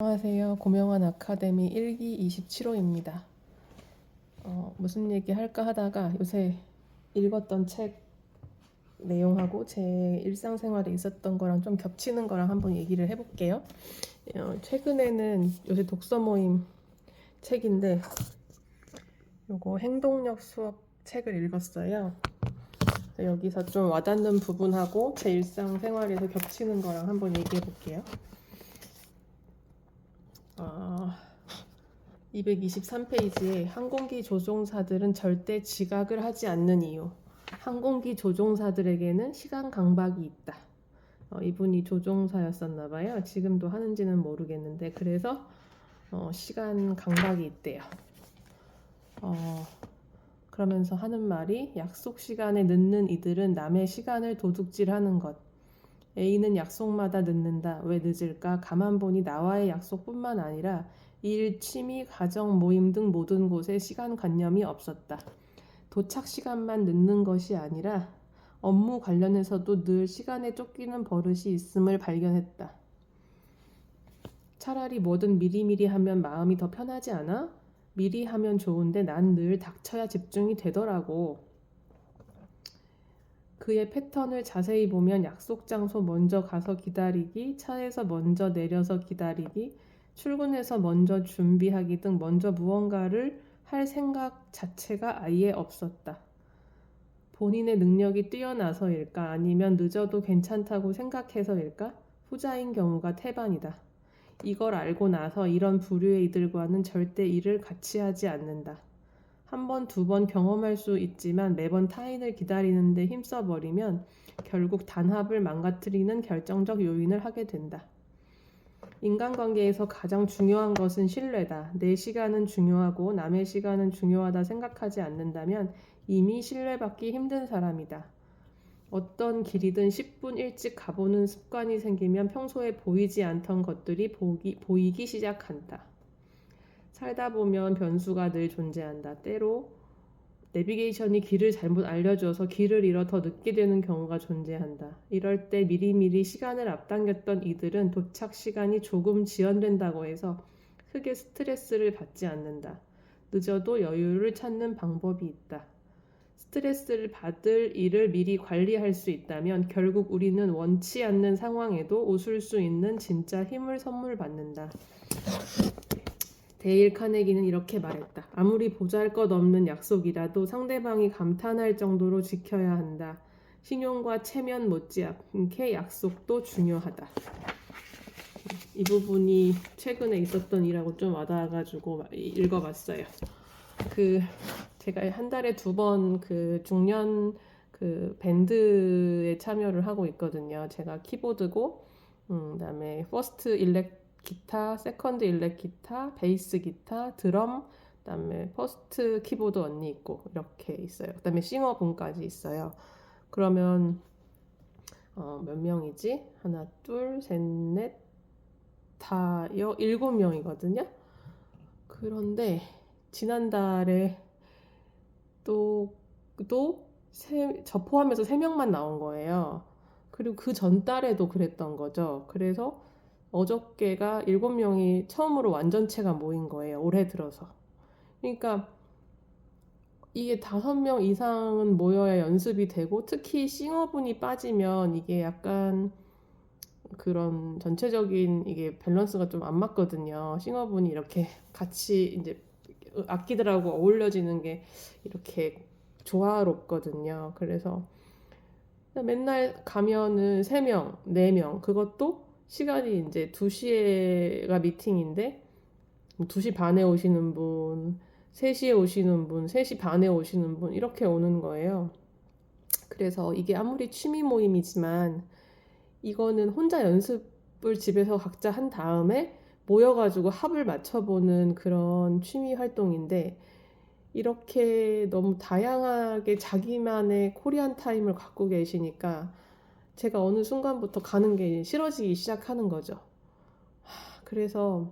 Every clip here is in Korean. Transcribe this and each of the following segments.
안녕하세요. 고명환 아카데미 1기 27호입니다. 무슨 얘기 할까 하다가 요새 읽었던 책 내용하고 제 일상생활에 있었던 거랑 좀 겹치는 거랑 한번 얘기를 해볼게요. 최근에는 요새 독서 모임 책인데 요거 행동력 수업 책을 읽었어요. 여기서 좀 와닿는 부분하고 제 일상생활에서 겹치는 거랑 한번 얘기해 볼게요. 223페이지에 항공기 조종사들은 절대 지각을 하지 않는 이유. 항공기 조종사들에게는 시간 강박이 있다. 이분이 조종사였었나 봐요. 지금도 하는지는 모르겠는데 그래서 시간 강박이 있대요. 그러면서 하는 말이 약속 시간에 늦는 이들은 남의 시간을 도둑질하는 것. A는 약속마다 늦는다. 왜 늦을까? 가만 보니 나와의 약속뿐만 아니라 일, 취미, 가정, 모임 등 모든 곳에 시간관념이 없었다. 도착 시간만 늦는 것이 아니라 업무 관련해서도 늘 시간에 쫓기는 버릇이 있음을 발견했다. 차라리 뭐든 미리미리 하면 마음이 더 편하지 않아? 미리 하면 좋은데 난 늘 닥쳐야 집중이 되더라고. 그의 패턴을 자세히 보면 약속 장소 먼저 가서 기다리기, 차에서 먼저 내려서 기다리기, 출근해서 먼저 준비하기 등 먼저 무언가를 할 생각 자체가 아예 없었다. 본인의 능력이 뛰어나서일까 아니면 늦어도 괜찮다고 생각해서일까? 후자인 경우가 태반이다. 이걸 알고 나서 이런 부류의 이들과는 절대 일을 같이 하지 않는다. 한 번, 두 번 경험할 수 있지만 매번 타인을 기다리는데 힘써버리면 결국 단합을 망가뜨리는 결정적 요인을 하게 된다. 인간관계에서 가장 중요한 것은 신뢰다. 내 시간은 중요하고 남의 시간은 중요하다 생각하지 않는다면 이미 신뢰받기 힘든 사람이다. 어떤 길이든 10분 일찍 가보는 습관이 생기면 평소에 보이지 않던 것들이 보이기 시작한다. 살다 보면 변수가 늘 존재한다. 때로 내비게이션이 길을 잘못 알려줘서 길을 잃어 더 늦게 되는 경우가 존재한다. 이럴 때 미리미리 시간을 앞당겼던 이들은 도착 시간이 조금 지연된다고 해서 크게 스트레스를 받지 않는다. 늦어도 여유를 찾는 방법이 있다. 스트레스를 받을 일을 미리 관리할 수 있다면 결국 우리는 원치 않는 상황에도 웃을 수 있는 진짜 힘을 선물 받는다. 데일 카네기는 이렇게 말했다. 아무리 보잘것없는 약속이라도 상대방이 감탄할 정도로 지켜야 한다. 신용과 체면 못지않게 약속도 중요하다. 이 부분이 최근에 있었던 일하고 좀 와닿아가지고 읽어봤어요. 제가 한 달에 2번 중년 밴드에 참여를 하고 있거든요. 제가 키보드고, 그다음에 퍼스트 일렉 기타, 세컨드 일렉 기타, 베이스 기타, 드럼, 그다음에 퍼스트 키보드 언니 있고 이렇게 있어요. 그다음에 싱어분까지 있어요. 그러면 몇 명이지? 하나, 둘, 셋, 넷, 다 7명이거든요. 그런데 지난달에 또 저 포함해서 3명만 나온 거예요. 그리고 그 전달에도 그랬던 거죠. 그래서 어저께가 7명이 처음으로 완전체가 모인 거예요. 올해 들어서. 그러니까 이게 5명 이상은 모여야 연습이 되고 특히 싱어분이 빠지면 이게 약간 그런 전체적인 이게 밸런스가 좀 안 맞거든요. 싱어분이 이렇게 같이 이제 악기들하고 어울려지는 게 이렇게 조화롭거든요. 그래서 맨날 가면은 3명, 4명, 그것도 시간이 이제 2시가 미팅인데 2시 반에 오시는 분, 3시에 오시는 분, 3시 반에 오시는 분 이렇게 오는 거예요. 그래서 이게 아무리 취미 모임이지만 이거는 혼자 연습을 집에서 각자 한 다음에 모여가지고 합을 맞춰보는 그런 취미 활동인데 이렇게 너무 다양하게 자기만의 코리안 타임을 갖고 계시니까 제가 어느 순간부터 가는 게 싫어지기 시작하는 거죠. 그래서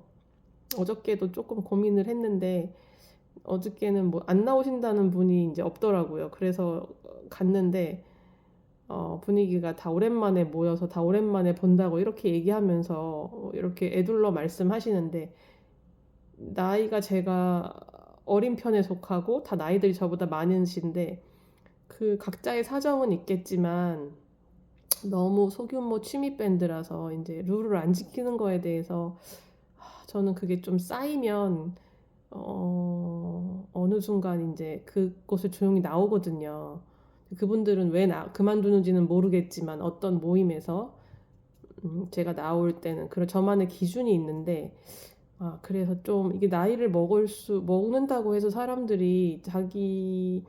어저께도 조금 고민을 했는데 어저께는 뭐 안 나오신다는 분이 이제 없더라고요. 그래서 갔는데 분위기가 다 오랜만에 모여서 다 오랜만에 본다고 이렇게 얘기하면서 이렇게 애둘러 말씀하시는데, 나이가 제가 어린 편에 속하고 다 나이들이 저보다 많으신데, 그 각자의 사정은 있겠지만 너무 소규모 취미 밴드라서 이제 룰을 안 지키는 거에 대해서 저는 그게 좀 쌓이면 어느 순간 이제 그곳을 조용히 나오거든요. 그분들은 왜 그만두는지는 모르겠지만 어떤 모임에서 제가 나올 때는 그런 저만의 기준이 있는데, 그래서 좀 이게 나이를 먹는다고 해서 사람들이 자기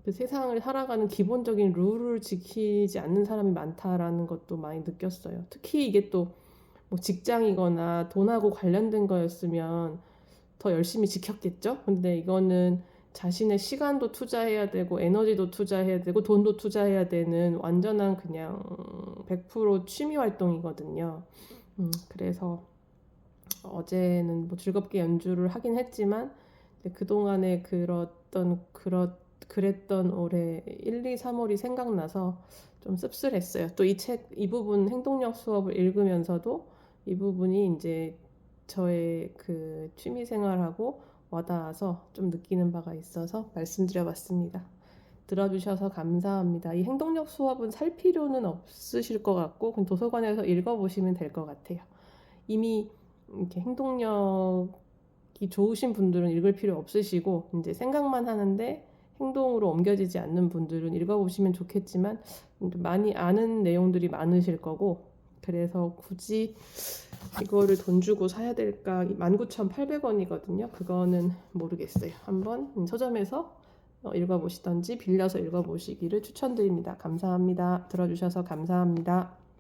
그 세상을 살아가는 기본적인 룰을 지키지 않는 사람이 많다라는 것도 많이 느꼈어요. 특히 이게 또 뭐 직장이거나 돈하고 관련된 거였으면 더 열심히 지켰겠죠? 근데 이거는 자신의 시간도 투자해야 되고 에너지도 투자해야 되고 돈도 투자해야 되는 완전한 그냥 100% 취미 활동이거든요. 그래서 어제는 뭐 즐겁게 연주를 하긴 했지만 그동안에 그랬던 올해 1, 2, 3월이 생각나서 좀 씁쓸했어요. 또 이 부분 행동력 수업을 읽으면서도 이 부분이 이제 저의 그 취미 생활하고 와닿아서 좀 느끼는 바가 있어서 말씀드려봤습니다. 들어주셔서 감사합니다. 이 행동력 수업은 살 필요는 없으실 것 같고 그냥 도서관에서 읽어보시면 될 것 같아요. 이미 이렇게 행동력이 좋으신 분들은 읽을 필요 없으시고 이제 생각만 하는데 행동으로 옮겨지지 않는 분들은 읽어보시면 좋겠지만 많이 아는 내용들이 많으실 거고, 그래서 굳이 이거를 돈 주고 사야 될까? 19,800원이거든요. 그거는 모르겠어요. 한번 서점에서 읽어보시던지 빌려서 읽어보시기를 추천드립니다. 감사합니다. 들어주셔서 감사합니다.